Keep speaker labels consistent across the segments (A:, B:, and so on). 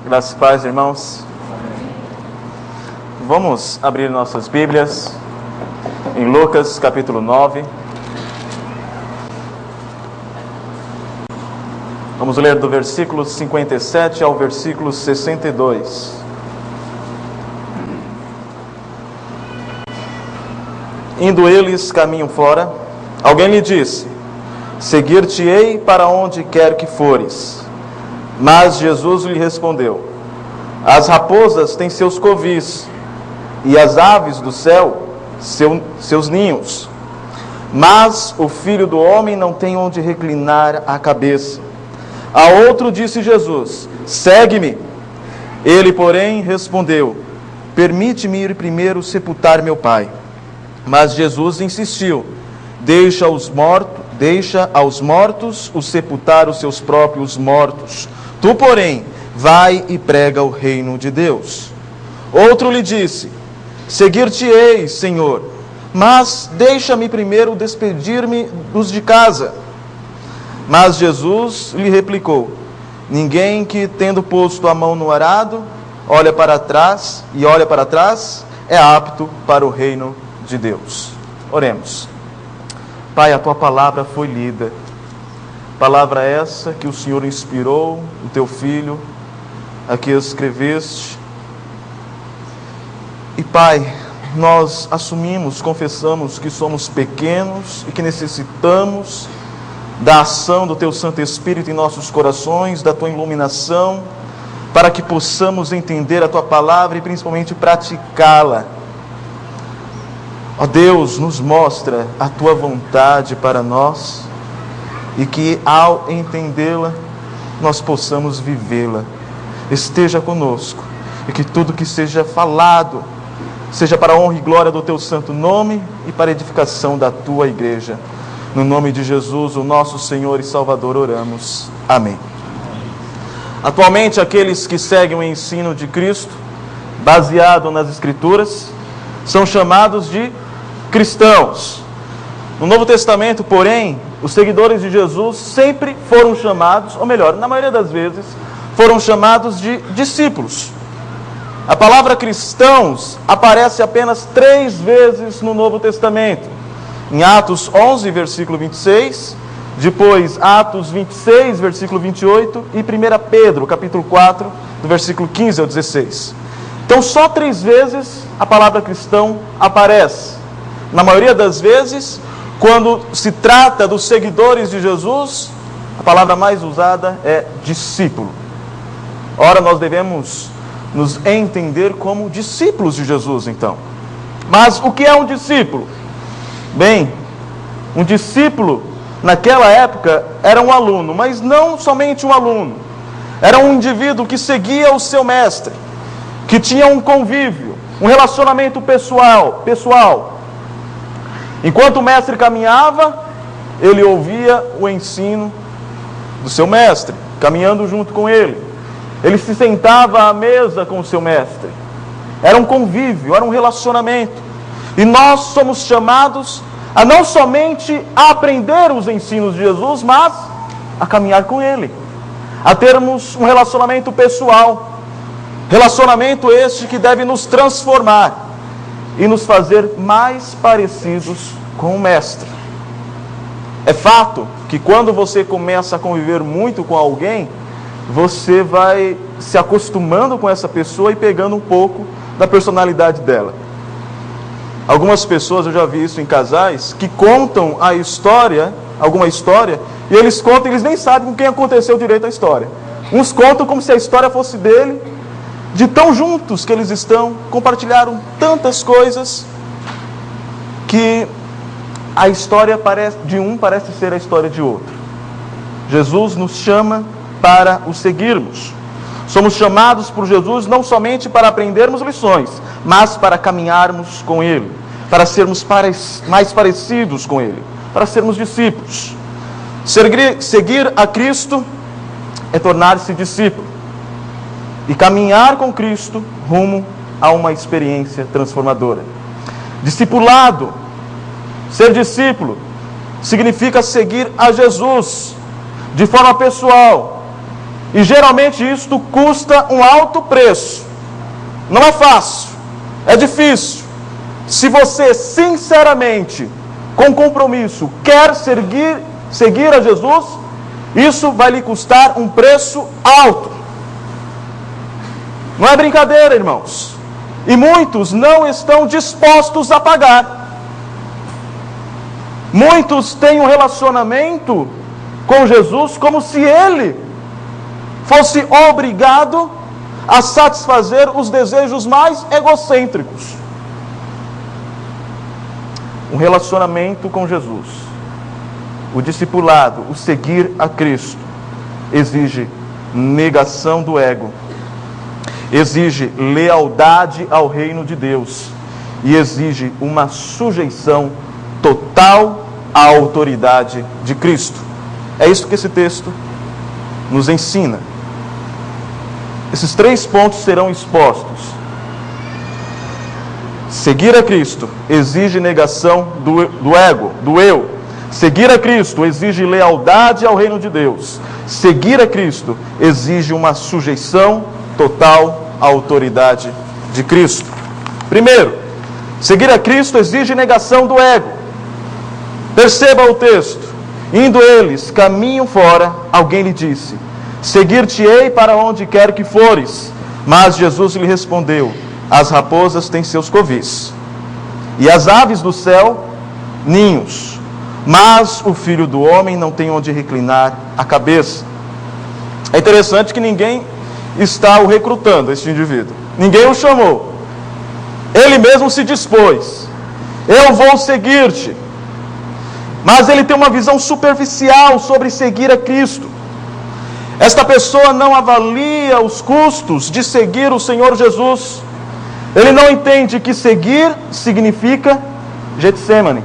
A: Graças e paz, irmãos. Vamos abrir nossas Bíblias em Lucas capítulo 9. Vamos ler do versículo 57 ao versículo 62. Indo eles caminho fora, alguém lhe disse: Seguir-te-ei para onde quer que fores. Mas Jesus lhe respondeu: As raposas têm seus covis, e as aves do céu seus ninhos. Mas o Filho do Homem não tem onde reclinar a cabeça. A outro disse Jesus: Segue-me. Ele, porém, respondeu: Permite-me ir primeiro sepultar meu Pai. Mas Jesus insistiu: Deixa aos mortos os sepultar os seus próprios mortos. Tu, porém, vai e prega o reino de Deus. Outro lhe disse: Seguir-te-ei, Senhor, mas deixa-me primeiro despedir-me dos de casa. Mas Jesus lhe replicou: Ninguém que, tendo posto a mão no arado, olha para trás, é apto para o reino de Deus. Oremos. Pai, a Tua palavra foi lida. Palavra essa que o Senhor inspirou, o Teu Filho, a que escreveste. E Pai, nós assumimos, confessamos que somos pequenos e que necessitamos da ação do Teu Santo Espírito em nossos corações, da Tua iluminação, para que possamos entender a Tua palavra e principalmente praticá-la. Ó Deus, nos mostra a Tua vontade para nós e que ao entendê-la, nós possamos vivê-la. Esteja conosco e que tudo que seja falado seja para a honra e glória do Teu santo nome e para a edificação da Tua igreja. No nome de Jesus, o nosso Senhor e Salvador, oramos. Amém. Atualmente, aqueles que seguem o ensino de Cristo, baseado nas Escrituras, são chamados de cristãos. No Novo Testamento, porém, os seguidores de Jesus sempre foram chamados, ou melhor, na maioria das vezes, foram chamados de discípulos. A palavra cristãos aparece apenas 3 vezes no Novo Testamento. Em Atos 11, versículo 26, depois Atos 26, versículo 28 e 1 Pedro, capítulo 4, do versículo 15 ao 16. Então, só 3 vezes a palavra cristão aparece. Na maioria das vezes, quando se trata dos seguidores de Jesus, a palavra mais usada é discípulo. Ora, nós devemos nos entender como discípulos de Jesus, então. Mas o que é um discípulo? Bem, um discípulo, naquela época, era um aluno, mas não somente um aluno. Era um indivíduo que seguia o seu mestre, que tinha um convívio, um relacionamento pessoal. Enquanto o mestre caminhava, ele ouvia o ensino do seu mestre, caminhando junto com ele. Ele se sentava à mesa com o seu mestre. Era um convívio, era um relacionamento. E nós somos chamados a não somente aprender os ensinos de Jesus, mas a caminhar com Ele, a termos um relacionamento pessoal. Relacionamento este que deve nos transformar e nos fazer mais parecidos com o Mestre. É fato que quando você começa a conviver muito com alguém, você vai se acostumando com essa pessoa e pegando um pouco da personalidade dela. Algumas pessoas, eu já vi isso em casais, que contam a história, alguma história, e eles contam, eles nem sabem com quem aconteceu direito a história. Uns contam como se a história fosse dele, de tão juntos que eles estão, compartilharam tantas coisas, que a história de um parece ser a história de outro. Jesus nos chama para o seguirmos. Somos chamados por Jesus não somente para aprendermos lições, mas para caminharmos com Ele, para sermos mais parecidos com Ele, para sermos discípulos. Seguir a Cristo é tornar-se discípulo e caminhar com Cristo rumo a uma experiência transformadora. Discipulado, ser discípulo, significa seguir a Jesus de forma pessoal E geralmente isto custa um alto preço. Não é fácil, é difícil. Se você sinceramente, com compromisso, quer seguir a Jesus, isso vai lhe custar um preço alto. Não é brincadeira, irmãos. E muitos não estão dispostos a pagar. Muitos têm um relacionamento com Jesus como se Ele fosse obrigado a satisfazer os desejos mais egocêntricos. Um relacionamento com Jesus, o discipulado, o seguir a Cristo, exige negação do ego, exige lealdade ao reino de Deus e exige uma sujeição total à autoridade de Cristo. É isso que esse texto nos ensina. Esses 3 pontos serão expostos. Seguir a Cristo exige negação do ego, do eu. Seguir a Cristo exige lealdade ao reino de Deus. Seguir a Cristo exige uma sujeição total à autoridade de Cristo. Primeiro, seguir a Cristo exige negação do ego. Perceba o texto. Indo eles caminho fora, alguém lhe disse: seguir-te-ei para onde quer que fores. Mas Jesus lhe respondeu: as raposas têm seus covis, e as aves do céu ninhos, mas o Filho do Homem não tem onde reclinar a cabeça. É interessante que ninguém está o recrutando, este indivíduo. Ninguém o chamou. Ele mesmo se dispôs: eu vou seguir-te. Mas ele tem uma visão superficial sobre seguir a Cristo. Esta pessoa não avalia os custos de seguir o Senhor Jesus. Ele não entende que seguir significa Getsemane,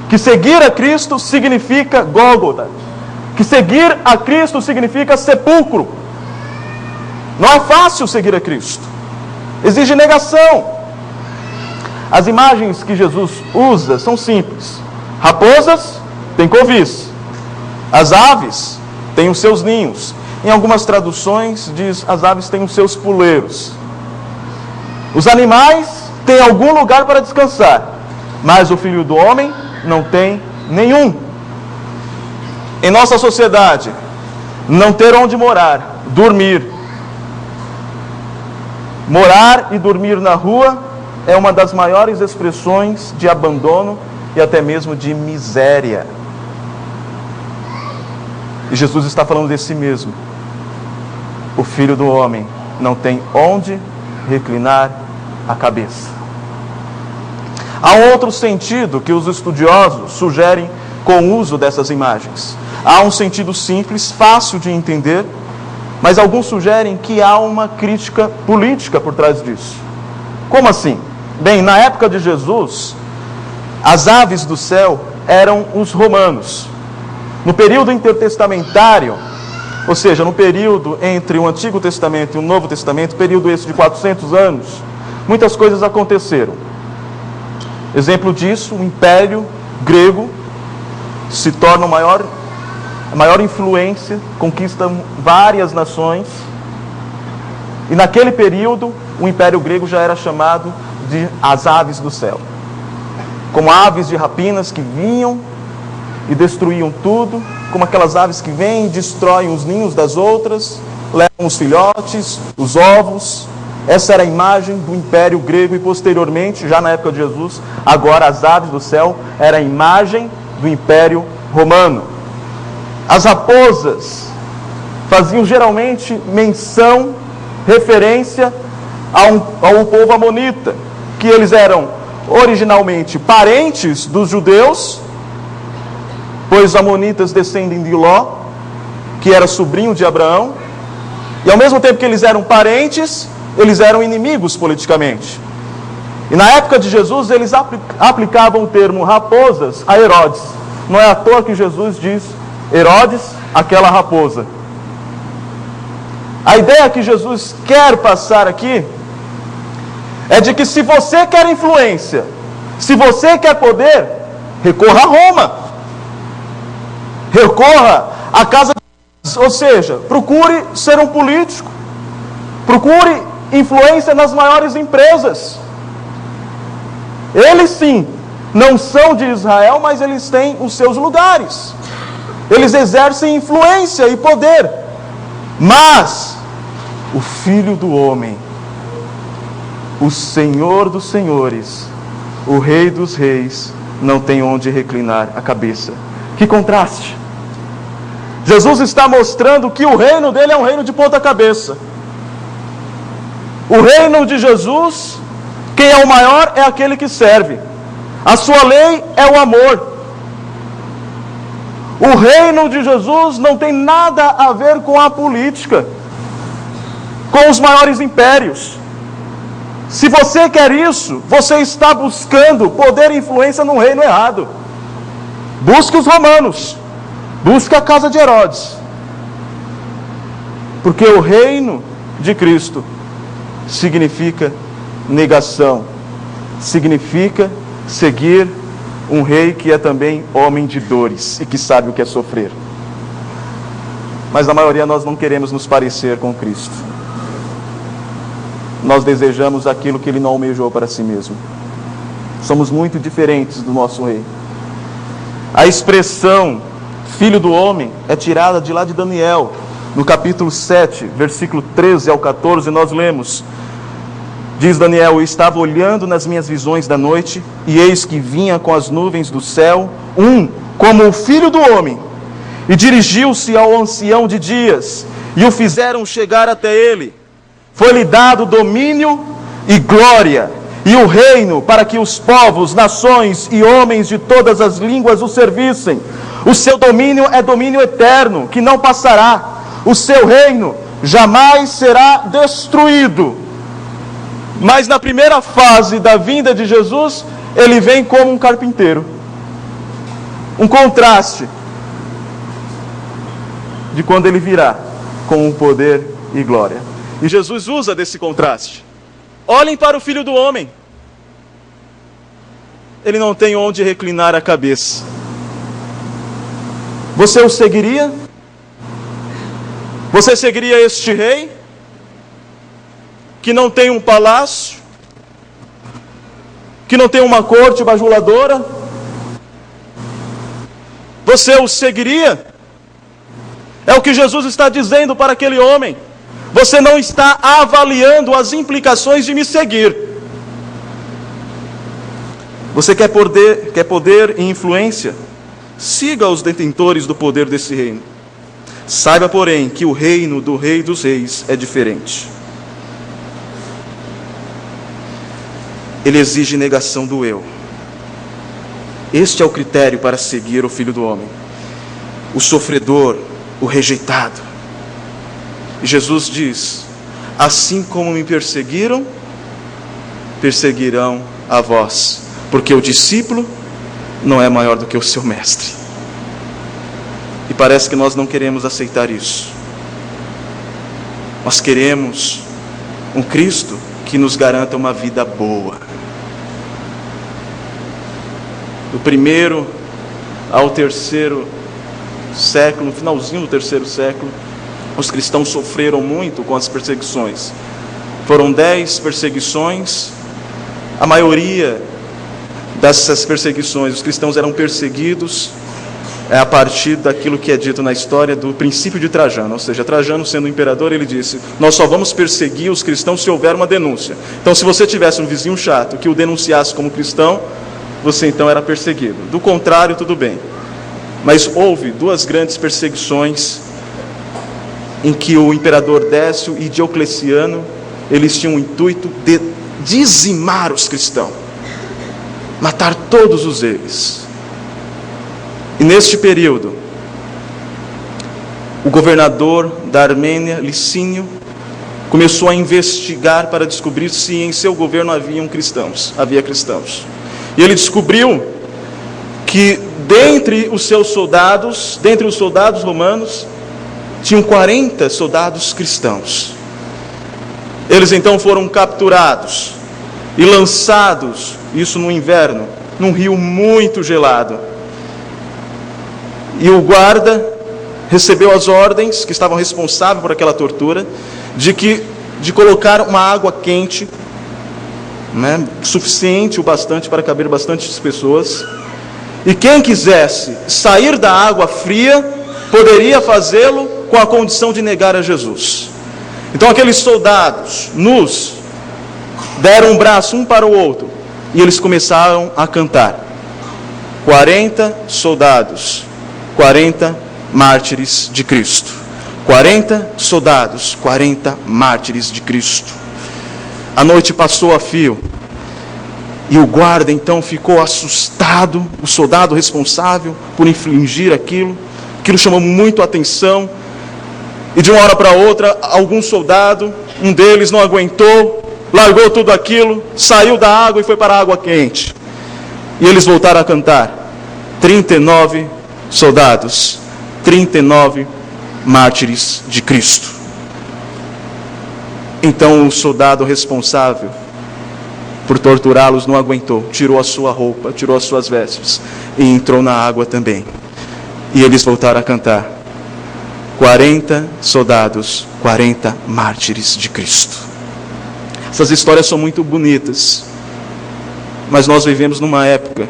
A: que seguir a Cristo significa Gólgota, que seguir a Cristo significa sepulcro. Não é fácil seguir a Cristo, exige negação. As imagens que Jesus usa são simples. Raposas têm covis, as aves têm os seus ninhos. Em algumas traduções diz as aves têm os seus puleiros. Os animais têm algum lugar para descansar, mas o Filho do Homem não tem nenhum. Em nossa sociedade, não ter onde morar, dormir. Morar e dormir na rua é uma das maiores expressões de abandono e até mesmo de miséria. E Jesus está falando de si mesmo. O Filho do Homem não tem onde reclinar a cabeça. Há um outro sentido que os estudiosos sugerem com o uso dessas imagens. Há um sentido simples, fácil de entender, mas alguns sugerem que há uma crítica política por trás disso. Como assim? Bem, na época de Jesus, as aves do céu eram os romanos. No período intertestamentário, ou seja, no período entre o Antigo Testamento e o Novo Testamento, período esse de 400 anos, muitas coisas aconteceram. Exemplo disso, o Império Grego se torna a maior influência, conquista várias nações. E naquele período, o Império Grego já era chamado de as aves do céu. Como aves de rapinas que vinham e destruíam tudo, como aquelas aves que vêm e destroem os ninhos das outras, levam os filhotes, os ovos. Essa era a imagem do Império Grego e posteriormente, já na época de Jesus, agora as aves do céu era a imagem do Império Romano. As raposas faziam geralmente menção, referência ao povo amonita, que eles eram originalmente parentes dos judeus, pois os amonitas descendem de Ló, que era sobrinho de Abraão, e ao mesmo tempo que eles eram parentes, eles eram inimigos politicamente. E na época de Jesus, eles aplicavam o termo raposas a Herodes. Não é à toa que Jesus diz: Herodes, aquela raposa. A ideia que Jesus quer passar aqui é de que se você quer influência, se você quer poder, recorra a Roma. Recorra à casa de ou seja, procure ser um político, procure influência nas maiores empresas. Eles sim, não são de Israel, mas eles têm os seus lugares. Eles exercem influência e poder. Mas o Filho do Homem, o Senhor dos Senhores, o Rei dos Reis, não tem onde reclinar a cabeça. Que contraste! Jesus está mostrando que o reino dele é um reino de ponta cabeça. O reino de Jesus, quem é o maior é aquele que serve. A sua lei é o amor. O reino de Jesus não tem nada a ver com a política, com os maiores impérios. Se você quer isso, você está buscando poder e influência num reino errado. Busque os romanos, busque a casa de Herodes, porque o reino de Cristo significa negação, significa seguir um rei que é também homem de dores e que sabe o que é sofrer. Mas a maioria nós não queremos nos parecer com Cristo. Nós desejamos aquilo que Ele não almejou para si mesmo. Somos muito diferentes do nosso rei. A expressão Filho do Homem é tirada de lá de Daniel, no capítulo 7, versículo 13 ao 14, nós lemos. Diz Daniel: eu estava olhando nas minhas visões da noite, e eis que vinha com as nuvens do céu, como o Filho do Homem, e dirigiu-se ao ancião de dias, e o fizeram chegar até ele. Foi-lhe dado domínio e glória, e o reino, para que os povos, nações e homens de todas as línguas o servissem. O seu domínio é domínio eterno, que não passará. O seu reino jamais será destruído. Mas na primeira fase da vinda de Jesus, ele vem como um carpinteiro. Um contraste de quando ele virá com o poder e glória. E Jesus usa desse contraste. Olhem para o Filho do Homem. Ele não tem onde reclinar a cabeça. Você o seguiria? Você seguiria este rei? Que não tem um palácio? Que não tem uma corte bajuladora? Você o seguiria? É o que Jesus está dizendo para aquele homem. Você não está avaliando as implicações de me seguir. Você quer poder e influência? Siga os detentores do poder desse reino. Saiba, porém, que o reino do Rei dos Reis é diferente. Ele exige negação do eu. Este é o critério para seguir o Filho do Homem. O sofredor, o rejeitado. E Jesus diz: assim como me perseguiram, perseguirão a vós. Porque o discípulo não é maior do que o seu mestre. E parece que nós não queremos aceitar isso. Nós queremos um Cristo que nos garanta uma vida boa. Do primeiro ao terceiro século, no finalzinho do terceiro século, os cristãos sofreram muito com as perseguições. Foram 10 perseguições. A maioria dessas perseguições, os cristãos eram perseguidos a partir daquilo que é dito na história do princípio de Trajano. Ou seja, Trajano, sendo imperador, ele disse: nós só vamos perseguir os cristãos se houver uma denúncia. Então, se você tivesse um vizinho chato que o denunciasse como cristão, você então era perseguido. Do contrário, tudo bem. Mas houve 2 grandes perseguições em que o imperador Décio e Diocleciano, eles tinham o intuito de dizimar os cristãos, matar todos eles. E neste período, o governador da Armênia, Licínio, começou a investigar para descobrir se em seu governo havia cristãos. E ele descobriu que dentre os soldados romanos, tinham 40 soldados cristãos. Eles então foram capturados e lançados, isso no inverno, num rio muito gelado. E o guarda recebeu as ordens, que estavam responsáveis por aquela tortura, de colocar uma água quente, né, suficiente o bastante para caber bastantes pessoas, e quem quisesse sair da água fria, poderia fazê-lo com a condição de negar a Jesus. Então aqueles soldados nus deram um braço um para o outro, e eles começaram a cantar: 40 soldados, 40 mártires de Cristo. 40 soldados, 40 mártires de Cristo. A noite passou a fio, e o guarda então ficou assustado, o soldado responsável por infligir aquilo chamou muito a atenção, e de uma hora para outra, algum soldado, um deles não aguentou, largou tudo aquilo, saiu da água e foi para a água quente. E eles voltaram a cantar: 39 soldados, 39 mártires de Cristo. Então o soldado responsável por torturá-los não aguentou, tirou a sua roupa, tirou as suas vestes e entrou na água também. E eles voltaram a cantar: 40 soldados, 40 mártires de Cristo. Essas histórias são muito bonitas, mas nós vivemos numa época,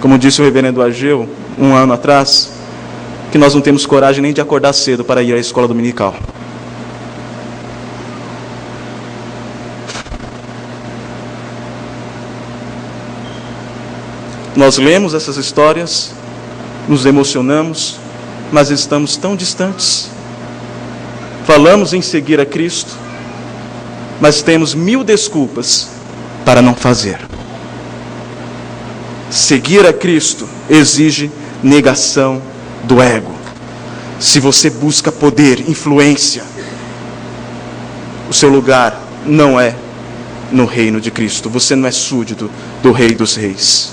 A: como disse o reverendo Ageu, um ano atrás, que nós não temos coragem nem de acordar cedo para ir à escola dominical. Nós lemos essas histórias, nos emocionamos, mas estamos tão distantes. Falamos em seguir a Cristo, mas temos 1000 desculpas para não fazer. Seguir a Cristo exige negação do ego. Se você busca poder, influência, o seu lugar não é no reino de Cristo. Você não é súdito do Rei dos Reis.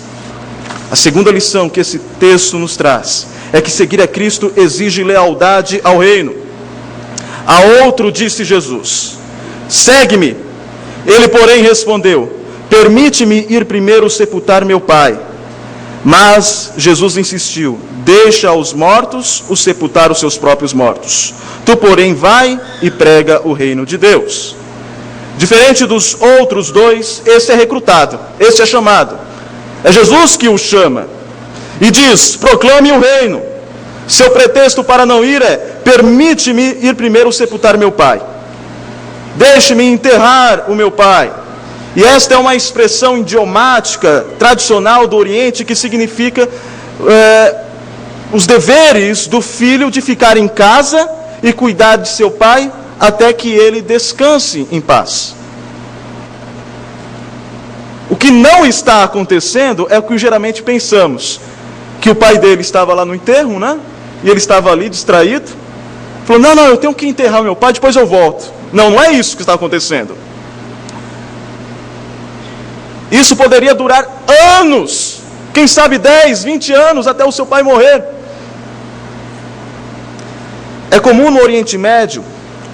A: A segunda lição que esse texto nos traz é que seguir a Cristo exige lealdade ao reino. A outro disse Jesus: segue-me. Ele, porém, respondeu: permite-me ir primeiro sepultar meu pai. Mas Jesus insistiu: deixa aos mortos o sepultar os seus próprios mortos. Tu, porém, vai e prega o reino de Deus. Diferente dos outros dois, esse é recrutado, esse é chamado. É Jesus que o chama e diz: proclame o reino. Seu pretexto para não ir é: permite-me ir primeiro sepultar meu pai. Deixe-me enterrar o meu pai. E esta é uma expressão idiomática tradicional do Oriente que significa os deveres do filho de ficar em casa e cuidar de seu pai até que ele descanse em paz. O que não está acontecendo é o que geralmente pensamos, que o pai dele estava lá no enterro, né? E ele estava ali distraído. Falou: não, eu tenho que enterrar meu pai, depois eu volto. Não é isso que está acontecendo. Isso poderia durar anos, quem sabe 10, 20 anos, até o seu pai morrer. É comum no Oriente Médio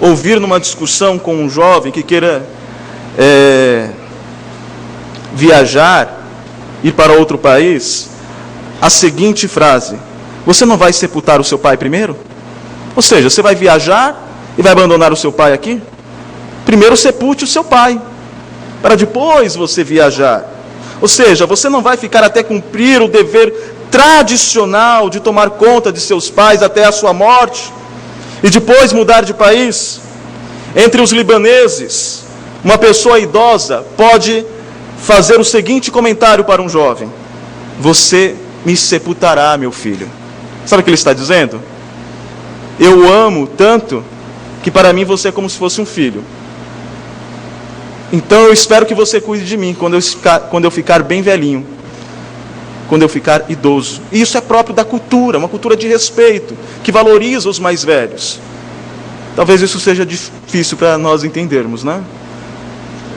A: ouvir numa discussão com um jovem que queira viajar, ir para outro país, a seguinte frase: você não vai sepultar o seu pai primeiro? Ou seja, você vai viajar e vai abandonar o seu pai aqui? Primeiro sepulte o seu pai, para depois você viajar. Ou seja, você não vai ficar até cumprir o dever tradicional de tomar conta de seus pais até a sua morte, e depois mudar de país. Entre os libaneses, uma pessoa idosa pode fazer o seguinte comentário para um jovem: você me sepultará, meu filho. Sabe o que ele está dizendo? Eu amo tanto que para mim você é como se fosse um filho. Então eu espero que você cuide de mim quando eu ficar bem velhinho, quando eu ficar idoso. E isso é próprio da cultura, uma cultura de respeito, que valoriza os mais velhos. Talvez isso seja difícil para nós entendermos, né?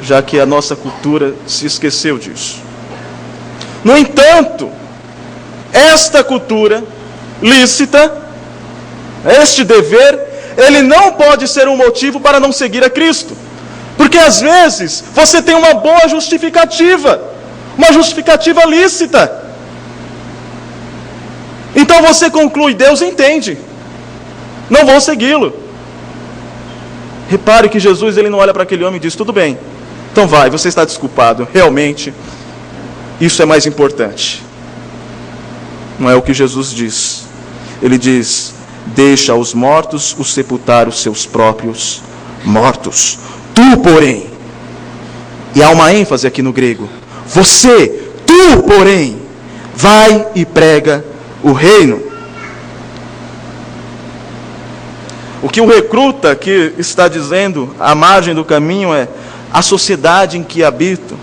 A: Já que a nossa cultura se esqueceu disso. No entanto, esta cultura lícita, este dever, ele não pode ser um motivo para não seguir a Cristo. Porque às vezes você tem uma boa justificativa, uma justificativa lícita. Então você conclui: Deus entende. não vou segui-lo. Repare que Jesus ele não olha para aquele homem e diz: tudo bem, então vai, você está desculpado, realmente isso é mais importante. Não é o que Jesus diz. Ele diz: deixa aos mortos os sepultar os seus próprios mortos. Tu, porém, e há uma ênfase aqui no grego, tu, porém, vai e prega o reino. O que o recruta que está dizendo à margem do caminho é: a sociedade em que habito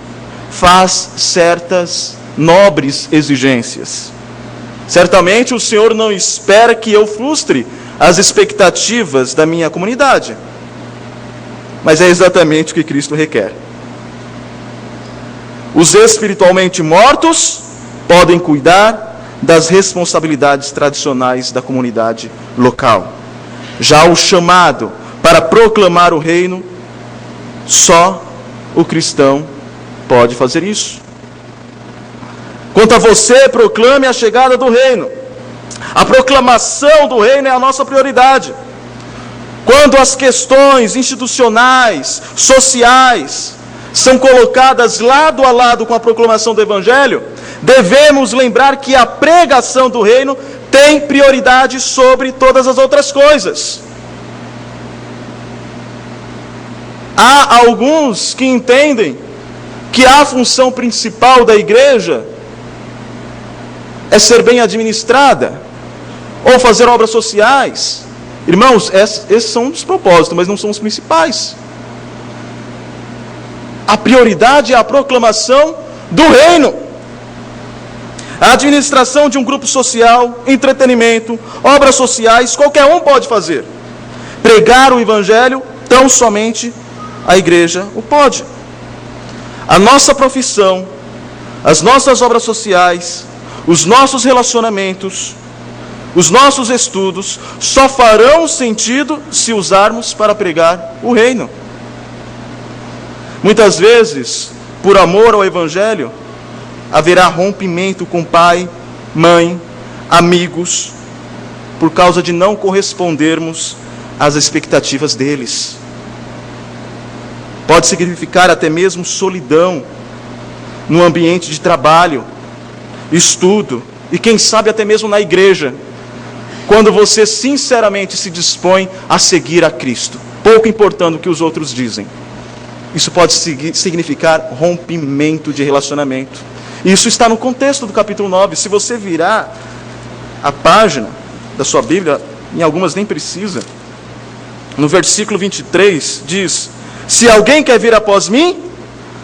A: faz certas nobres exigências. Certamente o Senhor não espera que eu frustre as expectativas da minha comunidade, mas é exatamente o que Cristo requer. Os espiritualmente mortos podem cuidar das responsabilidades tradicionais da comunidade local. Já o chamado para proclamar o reino, só o cristão pode fazer isso. Quanto a você, proclame a chegada do reino. A proclamação do reino é a nossa prioridade. Quando as questões institucionais, sociais, são colocadas lado a lado com a proclamação do Evangelho, devemos lembrar que a pregação do reino tem prioridade sobre todas as outras coisas. Há alguns que entendem que a função principal da igreja é ser bem administrada, ou fazer obras sociais. Irmãos, esses são os propósitos, mas não são os principais. A prioridade é a proclamação do reino. A administração de um grupo social, entretenimento, obras sociais, qualquer um pode fazer. Pregar o Evangelho, tão somente a igreja o pode. A nossa profissão, as nossas obras sociais, os nossos relacionamentos, os nossos estudos, só farão sentido se usarmos para pregar o reino. Muitas vezes, por amor ao Evangelho, haverá rompimento com pai, mãe, amigos, por causa de não correspondermos às expectativas deles. Pode significar até mesmo solidão no ambiente de trabalho, estudo e quem sabe até mesmo na igreja, quando você sinceramente se dispõe a seguir a Cristo, pouco importando o que os outros dizem. Isso pode significar rompimento de relacionamento. Isso está no contexto do capítulo 9. Se você virar a página da sua Bíblia, em algumas nem precisa, no versículo 23 diz: se alguém quer vir após mim,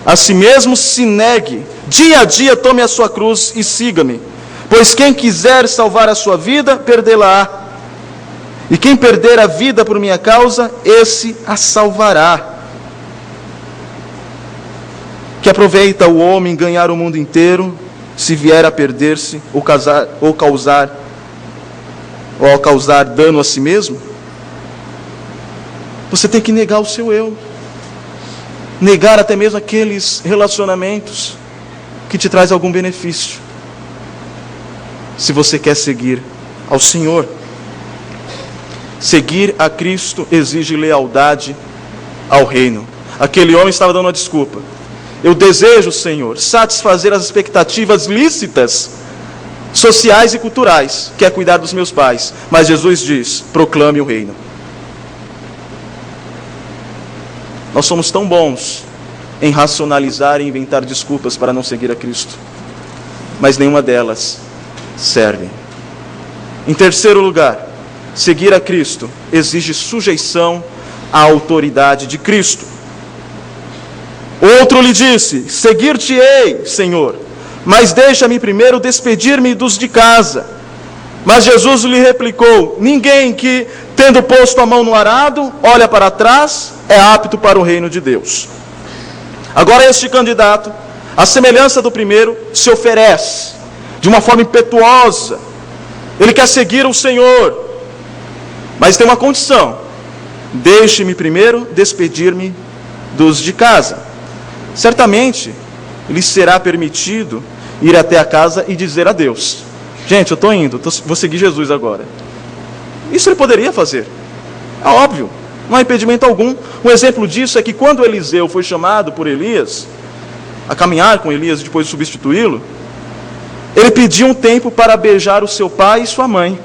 A: a si mesmo se negue, dia a dia tome a sua cruz e siga-me. Pois quem quiser salvar a sua vida, perdê-la-á. E quem perder a vida por minha causa, esse a salvará. Que aproveita o homem ganhar o mundo inteiro, se vier a perder-se ou causar dano a si mesmo? Você tem que negar o seu eu. Negar até mesmo aqueles relacionamentos que te traz algum benefício, se você quer seguir ao Senhor. Seguir a Cristo exige lealdade ao reino. Aquele homem estava dando uma desculpa. Eu desejo, Senhor, satisfazer as expectativas lícitas, sociais e culturais, que é cuidar dos meus pais. Mas Jesus diz: proclame o reino. Nós somos tão bons em racionalizar e inventar desculpas para não seguir a Cristo, mas nenhuma delas serve. Em terceiro lugar, seguir a Cristo exige sujeição à autoridade de Cristo. Outro lhe disse: seguir-te-ei, Senhor, mas deixa-me primeiro despedir-me dos de casa. Mas Jesus lhe replicou: ninguém que, tendo posto a mão no arado, olha para trás, é apto para o reino de Deus. Agora este candidato, à semelhança do primeiro, se oferece de uma forma impetuosa. Ele quer seguir o Senhor, mas tem uma condição: deixe-me primeiro despedir-me dos de casa. Certamente lhe será permitido ir até a casa e dizer adeus: gente, eu estou indo, vou seguir Jesus agora. Isso ele poderia fazer. É óbvio, não há impedimento algum. Um exemplo disso é que quando Eliseu foi chamado por Elias a caminhar com Elias e depois de substituí-lo, ele pediu um tempo para beijar o seu pai e sua mãe.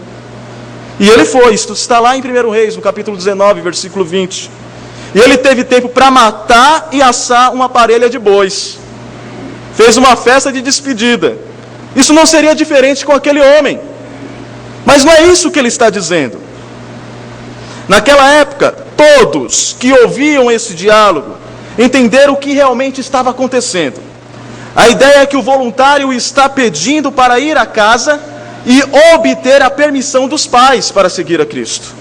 A: E ele foi, isso está lá em 1 Reis, no capítulo 19, versículo 20. E ele teve tempo para matar e assar uma parelha de bois. Fez uma festa de despedida. Isso não seria diferente com aquele homem. Mas não é isso que ele está dizendo. Naquela época, todos que ouviam esse diálogo entenderam o que realmente estava acontecendo. A ideia é que o voluntário está pedindo para ir à casa e obter a permissão dos pais para seguir a Cristo.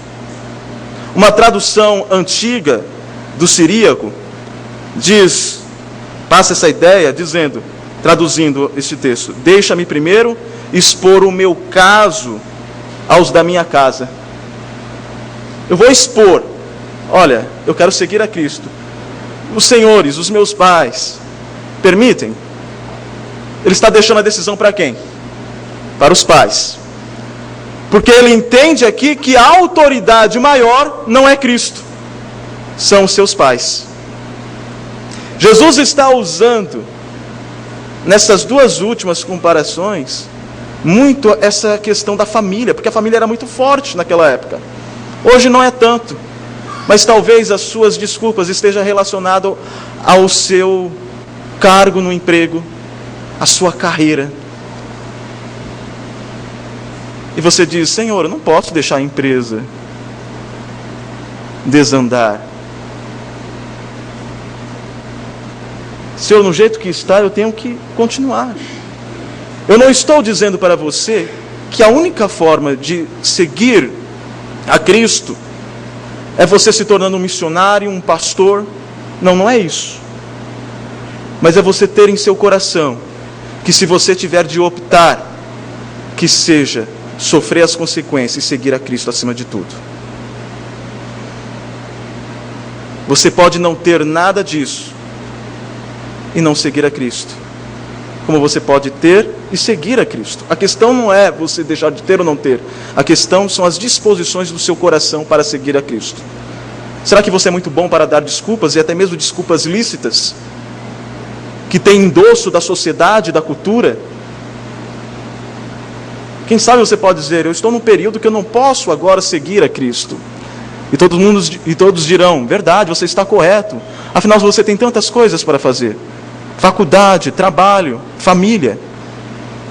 A: Uma tradução antiga do siríaco passa essa ideia dizendo, traduzindo este texto: deixa-me primeiro expor o meu caso aos da minha casa. Eu vou expor, olha, eu quero seguir a Cristo. Os senhores, os meus pais, permitem? Ele está deixando a decisão para quem? Para os pais. Porque ele entende aqui que a autoridade maior não é Cristo, são os seus pais. Jesus está usando, nessas duas últimas comparações, muito essa questão da família, porque a família era muito forte naquela época. Hoje não é tanto, mas talvez as suas desculpas estejam relacionadas ao seu cargo no emprego, à sua carreira. E você diz: Senhor, eu não posso deixar a empresa desandar. Senhor, no jeito que está, eu tenho que continuar. Eu não estou dizendo para você que a única forma de seguir a Cristo é você se tornando um missionário, um pastor. Não, não é isso. Mas é você ter em seu coração que, se você tiver de optar, que seja sofrer as consequências e seguir a Cristo acima de tudo. Você pode não ter nada disso e não seguir a Cristo, como você pode ter e seguir a Cristo. A questão não é você deixar de ter ou não ter. A questão são as disposições do seu coração para seguir a Cristo. Será que você é muito bom para dar desculpas, e até mesmo desculpas lícitas, que tem endosso da sociedade, da cultura? Quem sabe você pode dizer: eu estou num período que eu não posso agora seguir a Cristo. E todos dirão: verdade, você está correto. Afinal, você tem tantas coisas para fazer. Faculdade, trabalho, família.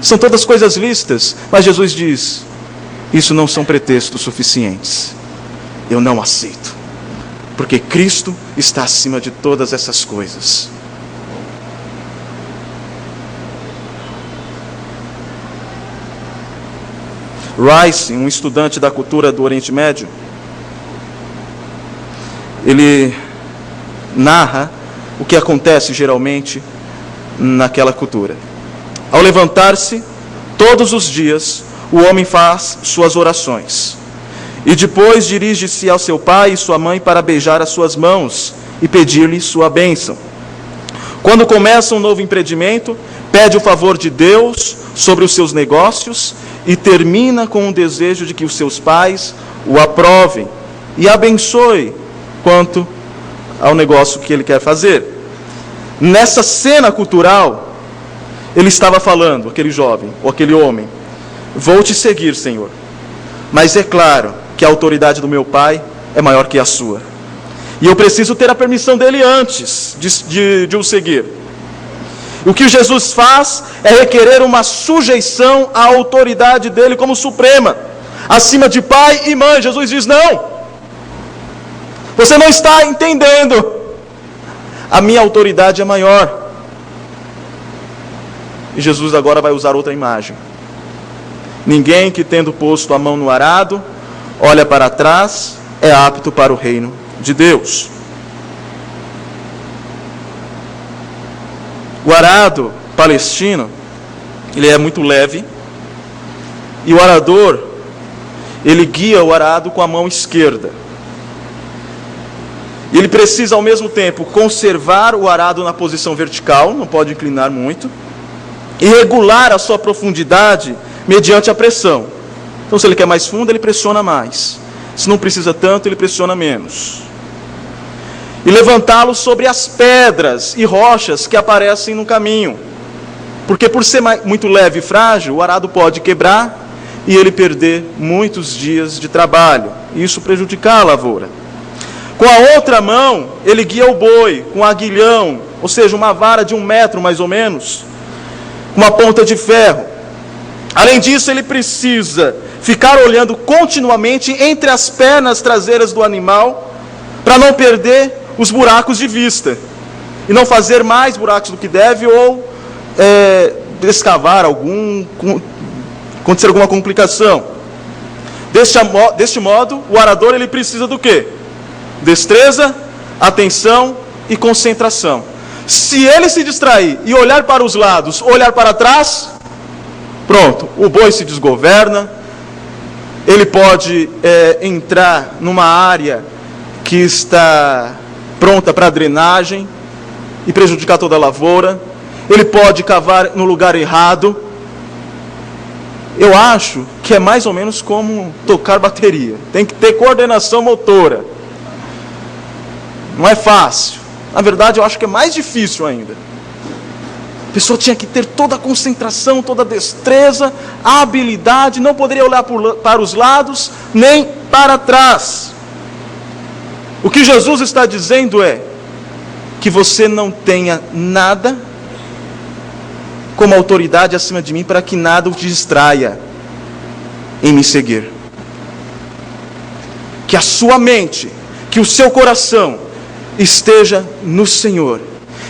A: São todas coisas lícitas. Mas Jesus diz: isso não são pretextos suficientes. Eu não aceito. Porque Cristo está acima de todas essas coisas. Rice, um estudante da cultura do Oriente Médio, ele narra o que acontece geralmente naquela cultura. Ao levantar-se, todos os dias, o homem faz suas orações. E depois dirige-se ao seu pai e sua mãe para beijar as suas mãos e pedir-lhe sua bênção. Quando começa um novo empreendimento, pede o favor de Deus sobre os seus negócios e termina com o desejo de que os seus pais o aprovem e abençoe quanto ao negócio que ele quer fazer. Nessa cena cultural, ele estava falando, aquele jovem, ou aquele homem: vou te seguir, Senhor, mas é claro que a autoridade do meu pai é maior que a sua. E eu preciso ter a permissão dele antes de o seguir. O que Jesus faz é requerer uma sujeição à autoridade dele como suprema, acima de pai e mãe. Jesus diz: não, você não está entendendo. A minha autoridade é maior. E Jesus agora vai usar outra imagem. Ninguém que, tendo posto a mão no arado, olha para trás, é apto para o reino de Deus. O arado palestino, ele é muito leve, e o arador, ele guia o arado com a mão esquerda. E ele precisa ao mesmo tempo conservar o arado na posição vertical, não pode inclinar muito, e regular a sua profundidade mediante a pressão. Então, se ele quer mais fundo, ele pressiona mais. Se não precisa tanto, ele pressiona menos. E levantá-lo sobre as pedras e rochas que aparecem no caminho. Porque por ser muito leve e frágil, o arado pode quebrar e ele perder muitos dias de trabalho. E isso prejudicar a lavoura. Com a outra mão, ele guia o boi com aguilhão, ou seja, uma vara de 1 metro mais ou menos, com uma ponta de ferro. Além disso, ele precisa ficar olhando continuamente entre as pernas traseiras do animal, para não perder os buracos de vista, e não fazer mais buracos do que deve, ou escavar acontecer alguma complicação. Deste modo, o arador ele precisa do quê? Destreza, atenção e concentração. Se ele se distrair e olhar para os lados, olhar para trás, pronto, o boi se desgoverna, ele pode entrar numa área que está pronta para drenagem e prejudicar toda a lavoura, ele pode cavar no lugar errado. Eu acho que é mais ou menos como tocar bateria, tem que ter coordenação motora. Não é fácil. Na verdade, eu acho que é mais difícil ainda. A pessoa tinha que ter toda a concentração, toda a destreza, a habilidade, não poderia olhar para os lados, nem para trás. O que Jesus está dizendo é que você não tenha nada como autoridade acima de mim para que nada o distraia em me seguir. Que a sua mente, que o seu coração esteja no Senhor,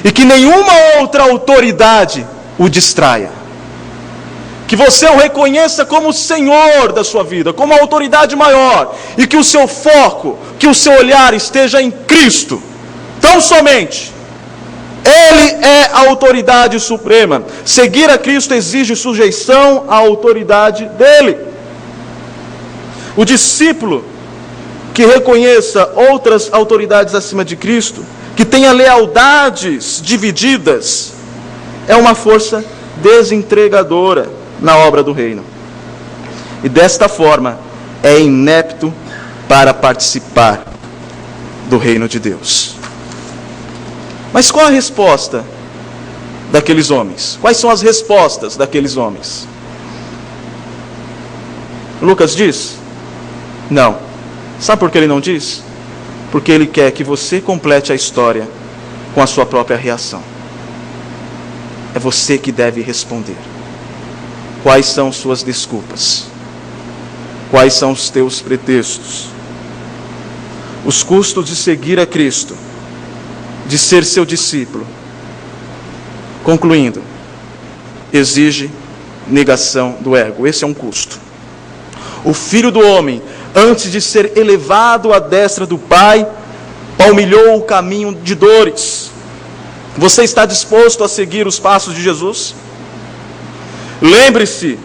A: e que nenhuma outra autoridade o distraia. Que você o reconheça como o Senhor da sua vida, como a autoridade maior, e que o seu foco, que o seu olhar esteja em Cristo, tão somente. Ele é a autoridade suprema. Seguir a Cristo exige sujeição à autoridade dele. O discípulo que reconheça outras autoridades acima de Cristo, que tenha lealdades divididas, é uma força desentregadora na obra do reino. E desta forma é inepto para participar do reino de Deus. Mas qual a resposta daqueles homens? Quais são as respostas daqueles homens? Lucas diz? Não. Sabe por que ele não diz? Porque ele quer que você complete a história com a sua própria reação. É você que deve responder. Quais são suas desculpas? Quais são os teus pretextos? Os custos de seguir a Cristo, de ser seu discípulo. Concluindo, exige negação do ego. Esse é um custo. O Filho do Homem, antes de ser elevado à destra do Pai, palmilhou o caminho de dores. Você está disposto a seguir os passos de Jesus? Lembre-se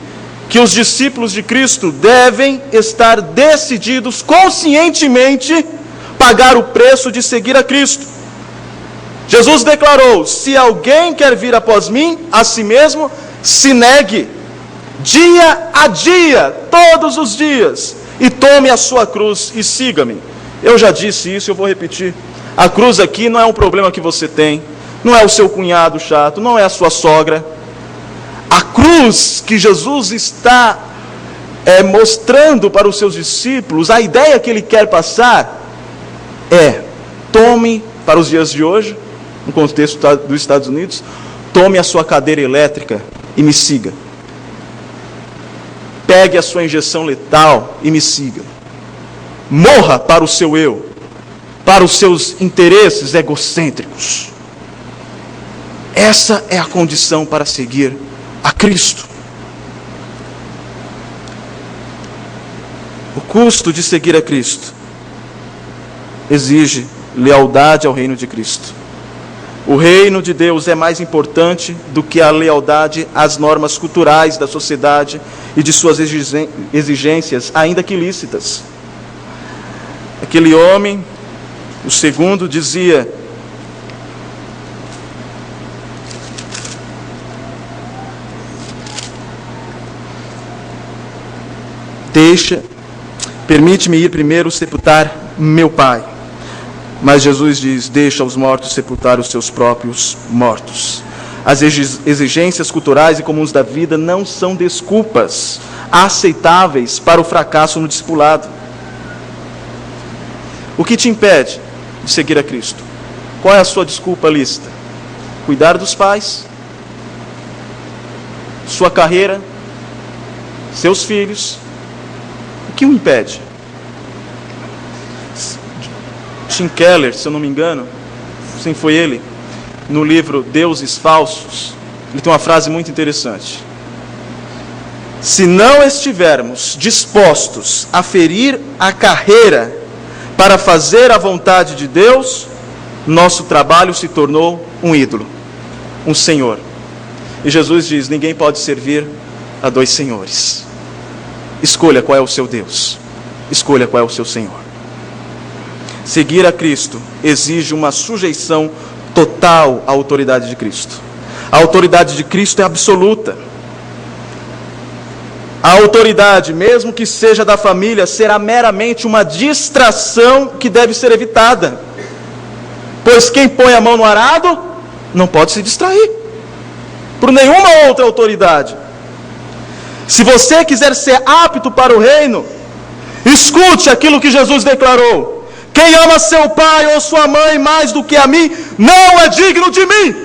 A: que os discípulos de Cristo devem estar decididos conscientemente pagar o preço de seguir a Cristo. Jesus declarou: se alguém quer vir após mim, a si mesmo se negue, dia a dia, todos os dias, e tome a sua cruz e siga-me. Eu já disse isso e eu vou repetir. A cruz aqui não é um problema que você tem, não é o seu cunhado chato, não é a sua sogra. A cruz que Jesus está mostrando para os seus discípulos, a ideia que ele quer passar é: tome, para os dias de hoje, no contexto dos Estados Unidos, tome a sua cadeira elétrica e me siga. Pegue a sua injeção letal e me siga. Morra para o seu eu, para os seus interesses egocêntricos. Essa é a condição para seguir a Cristo. O custo de seguir a Cristo exige lealdade ao reino de Cristo. O reino de Deus é mais importante do que a lealdade às normas culturais da sociedade e de suas exigências, ainda que lícitas. Aquele homem, o segundo, dizia: permite-me ir primeiro sepultar meu pai. Mas Jesus diz: deixa os mortos sepultar os seus próprios mortos. As exigências culturais e comuns da vida não são desculpas aceitáveis para o fracasso no discipulado. O que te impede de seguir a Cristo? Qual é a sua desculpa lista? Cuidar dos pais, sua carreira, seus filhos. O que o impede? Tim Keller, se eu não me engano, sim, foi ele, no livro Deuses Falsos, ele tem uma frase muito interessante. Se não estivermos dispostos a ferir a carreira para fazer a vontade de Deus, nosso trabalho se tornou um ídolo, um senhor. E Jesus diz: ninguém pode servir a dois senhores. Escolha qual é o seu Deus, escolha qual é o seu Senhor. Seguir a Cristo exige uma sujeição total à autoridade de Cristo. A autoridade de Cristo é absoluta. A autoridade, mesmo que seja da família, será meramente uma distração que deve ser evitada. Pois quem põe a mão no arado não pode se distrair por nenhuma outra autoridade. Se você quiser ser apto para o reino, escute aquilo que Jesus declarou: quem ama seu pai ou sua mãe mais do que a mim, não é digno de mim.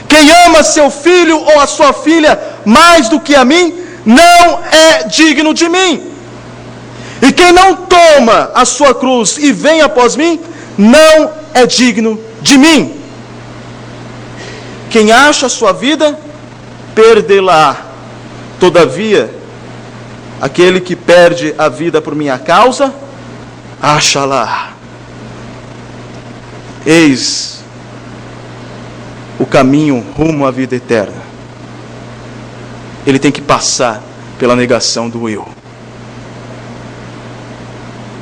A: Quem ama seu filho ou a sua filha mais do que a mim, não é digno de mim. E quem não toma a sua cruz e vem após mim, não é digno de mim. Quem acha a sua vida, perdê-la. Todavia, aquele que perde a vida por minha causa, acha-la. Eis o caminho rumo à vida eterna. Ele tem que passar pela negação do eu.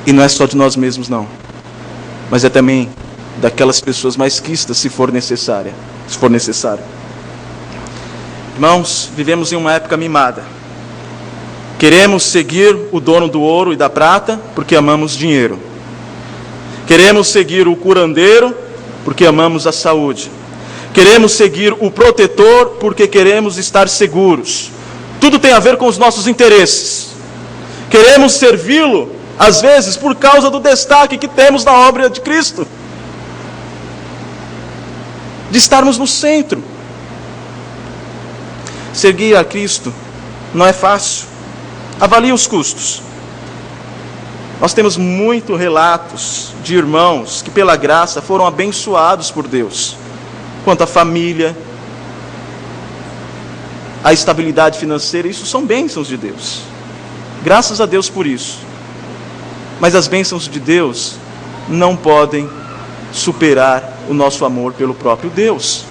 A: E não é só de nós mesmos, não, mas é também daquelas pessoas mais quistas, se for necessário. Irmãos, vivemos em uma época mimada. Queremos seguir o dono do ouro e da prata porque amamos dinheiro. Queremos seguir o curandeiro porque amamos a saúde. Queremos seguir o protetor porque queremos estar seguros. Tudo tem a ver com os nossos interesses. Queremos servi-lo, às vezes, por causa do destaque que temos na obra de Cristo, de estarmos no centro. Seguir a Cristo não é fácil. Avalie os custos. Nós temos muitos relatos de irmãos que pela graça foram abençoados por Deus, quanto à família, a estabilidade financeira. Isso são bênçãos de Deus, graças a Deus por isso. Mas as bênçãos de Deus não podem superar o nosso amor pelo próprio Deus.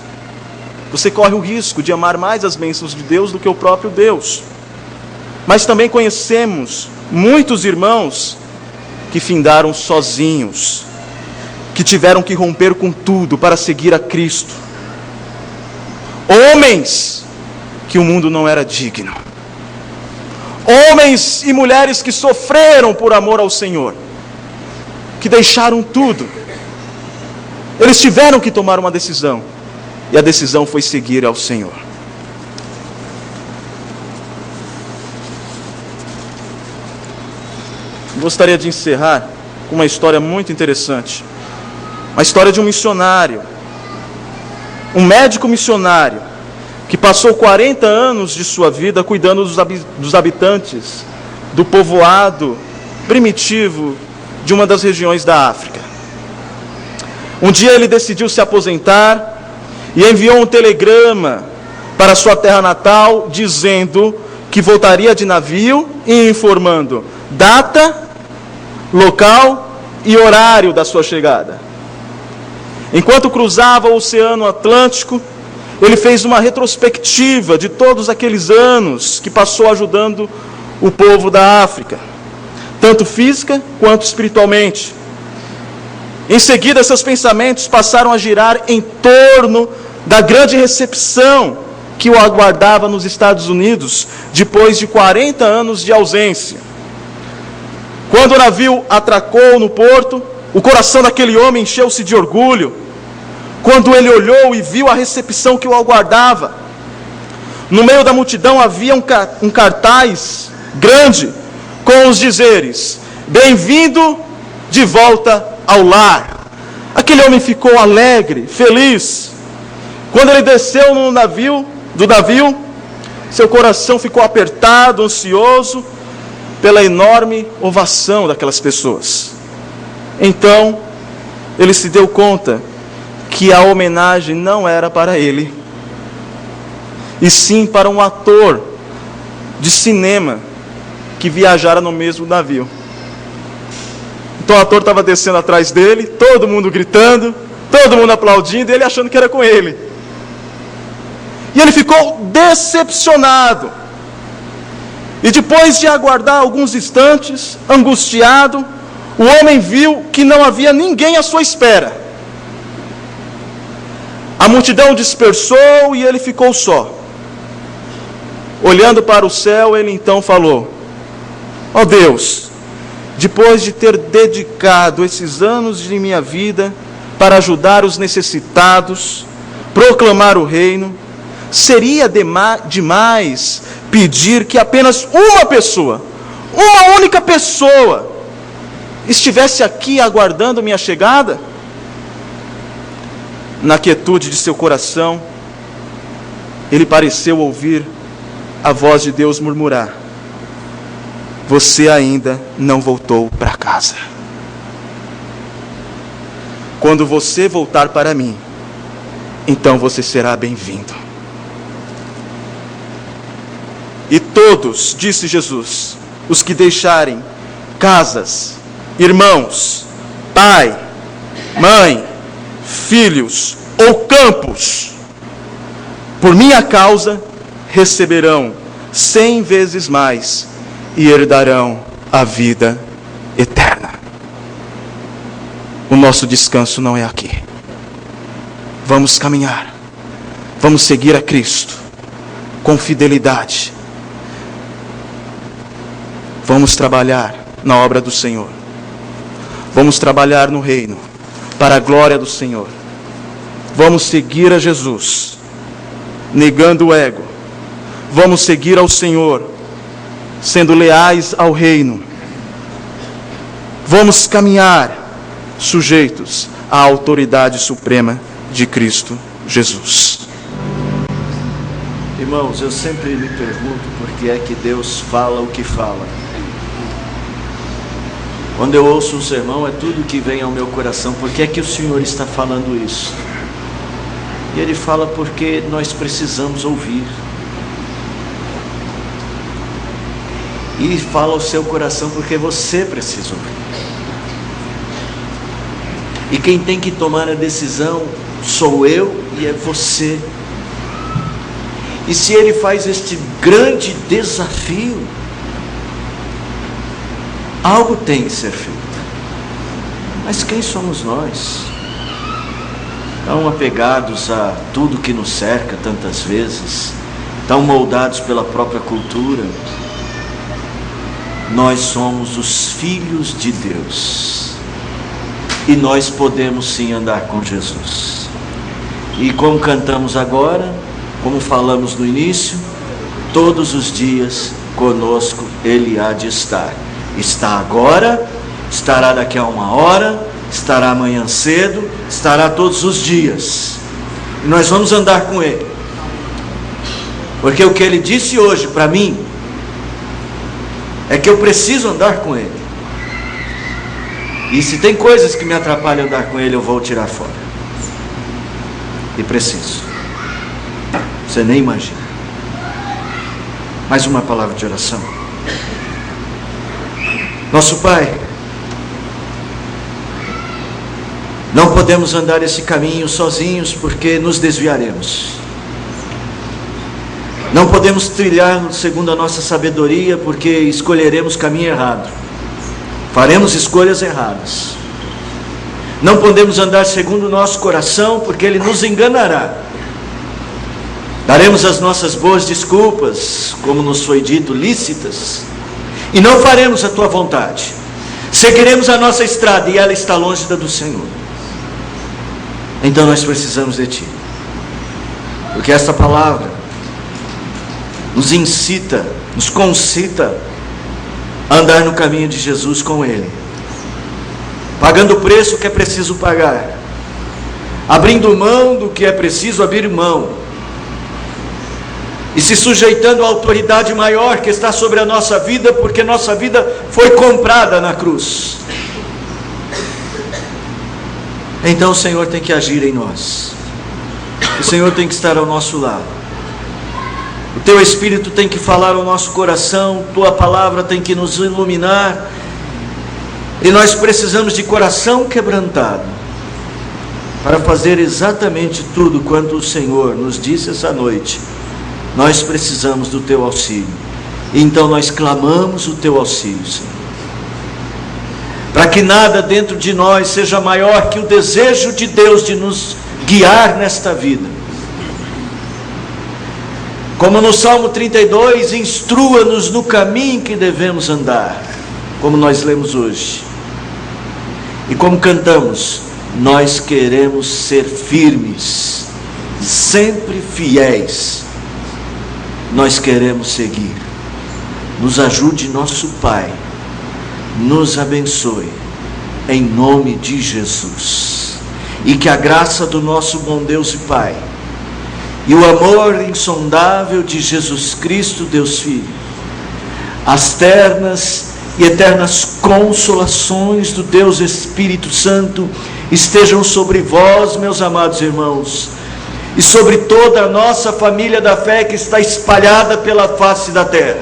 A: Você corre o risco de amar mais as bênçãos de Deus do que o próprio Deus. Mas também conhecemos muitos irmãos que findaram sozinhos, que tiveram que romper com tudo para seguir a Cristo. Homens que o mundo não era digno. Homens e mulheres que sofreram por amor ao Senhor, que deixaram tudo. Eles tiveram que tomar uma decisão, e a decisão foi seguir ao Senhor. Gostaria de encerrar com uma história muito interessante. Uma história de um missionário, um médico missionário, que passou 40 anos de sua vida cuidando dos habitantes do povoado primitivo de uma das regiões da África. Um dia ele decidiu se aposentar e enviou um telegrama para sua terra natal, dizendo que voltaria de navio e informando data, local e horário da sua chegada. Enquanto cruzava o Oceano Atlântico, ele fez uma retrospectiva de todos aqueles anos que passou ajudando o povo da África, tanto física quanto espiritualmente. Em seguida, seus pensamentos passaram a girar em torno da grande recepção que o aguardava nos Estados Unidos depois de 40 anos de ausência. Quando o navio atracou no porto, o coração daquele homem encheu-se de orgulho. Quando ele olhou e viu a recepção que o aguardava, no meio da multidão havia um cartaz grande com os dizeres: bem-vindo de volta ao lar. Aquele homem ficou alegre, feliz. Quando ele desceu do navio, seu coração ficou apertado, ansioso pela enorme ovação daquelas pessoas. Então, ele se deu conta que a homenagem não era para ele, e sim para um ator de cinema que viajara no mesmo navio. Então o ator estava descendo atrás dele, todo mundo gritando, todo mundo aplaudindo, e ele achando que era com ele. E ele ficou decepcionado. E depois de aguardar alguns instantes, angustiado, o homem viu que não havia ninguém à sua espera. A multidão dispersou e ele ficou só. Olhando para o céu, ele então falou: ó Deus, depois de ter dedicado esses anos de minha vida para ajudar os necessitados, proclamar o reino, seria demais pedir que apenas uma pessoa, uma única pessoa, estivesse aqui aguardando minha chegada? Na quietude de seu coração, ele pareceu ouvir a voz de Deus murmurar: você ainda não voltou para casa. Quando você voltar para mim, então você será bem-vindo. E todos, disse Jesus, os que deixarem casas, irmãos, pai, mãe, filhos ou campos, por minha causa, receberão 100 vezes mais e herdarão a vida eterna. O nosso descanso não é aqui. Vamos caminhar, vamos seguir a Cristo com fidelidade. Vamos trabalhar na obra do Senhor. Vamos trabalhar no reino, para a glória do Senhor. Vamos seguir a Jesus, negando o ego. Vamos seguir ao Senhor, sendo leais ao reino. Vamos caminhar sujeitos à autoridade suprema de Cristo Jesus.
B: Irmãos, eu sempre me pergunto por que é que Deus fala o que fala. Quando eu ouço um sermão, é tudo que vem ao meu coração. Por que é que o Senhor está falando isso? E Ele fala porque nós precisamos ouvir. E fala ao seu coração porque você precisa ouvir. E quem tem que tomar a decisão sou eu e é você. E se Ele faz este grande desafio, algo tem que ser feito. Mas quem somos nós? Tão apegados a tudo que nos cerca tantas vezes, tão moldados pela própria cultura. Nós somos os filhos de Deus. E nós podemos sim andar com Jesus. E como cantamos agora, como falamos no início, todos os dias conosco Ele há de estar. Está agora, estará daqui a 1 hora, estará amanhã cedo, estará todos os dias. E nós vamos andar com Ele. Porque o que Ele disse hoje para mim é que eu preciso andar com Ele. E se tem coisas que me atrapalham andar com Ele, eu vou tirar fora. E preciso. Você nem imagina. Mais uma palavra de oração. Nosso Pai, não podemos andar esse caminho sozinhos porque nos desviaremos. Não podemos trilhar segundo a nossa sabedoria porque escolheremos caminho errado. Faremos escolhas erradas. Não podemos andar segundo o nosso coração porque ele nos enganará. Daremos as nossas boas desculpas, como nos foi dito, lícitas, e não faremos a tua vontade. Seguiremos a nossa estrada e ela está longe da do Senhor. Então nós precisamos de ti, porque esta palavra nos incita, nos concita a andar no caminho de Jesus com Ele, pagando o preço que é preciso pagar, abrindo mão do que é preciso abrir mão, e se sujeitando à autoridade maior que está sobre a nossa vida, porque nossa vida foi comprada na cruz. Então o Senhor tem que agir em nós, o Senhor tem que estar ao nosso lado, o teu Espírito tem que falar ao nosso coração, tua palavra tem que nos iluminar, e nós precisamos de coração quebrantado para fazer exatamente tudo quanto o Senhor nos disse essa noite. Nós precisamos do teu auxílio, então nós clamamos o teu auxílio, Senhor, para que nada dentro de nós seja maior que o desejo de Deus de nos guiar nesta vida. Como no Salmo 32, instrua-nos no caminho que devemos andar, como nós lemos hoje, e como cantamos, nós queremos ser firmes, sempre fiéis, nós queremos seguir. Nos ajude, nosso Pai, nos abençoe, em nome de Jesus, e que a graça do nosso bom Deus e Pai, e o amor insondável de Jesus Cristo, Deus Filho, as ternas e eternas consolações do Deus Espírito Santo, estejam sobre vós, meus amados irmãos, e sobre toda a nossa família da fé que está espalhada pela face da terra,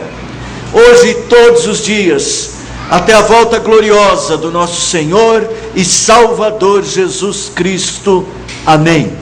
B: hoje e todos os dias, até a volta gloriosa do nosso Senhor e Salvador Jesus Cristo. Amém.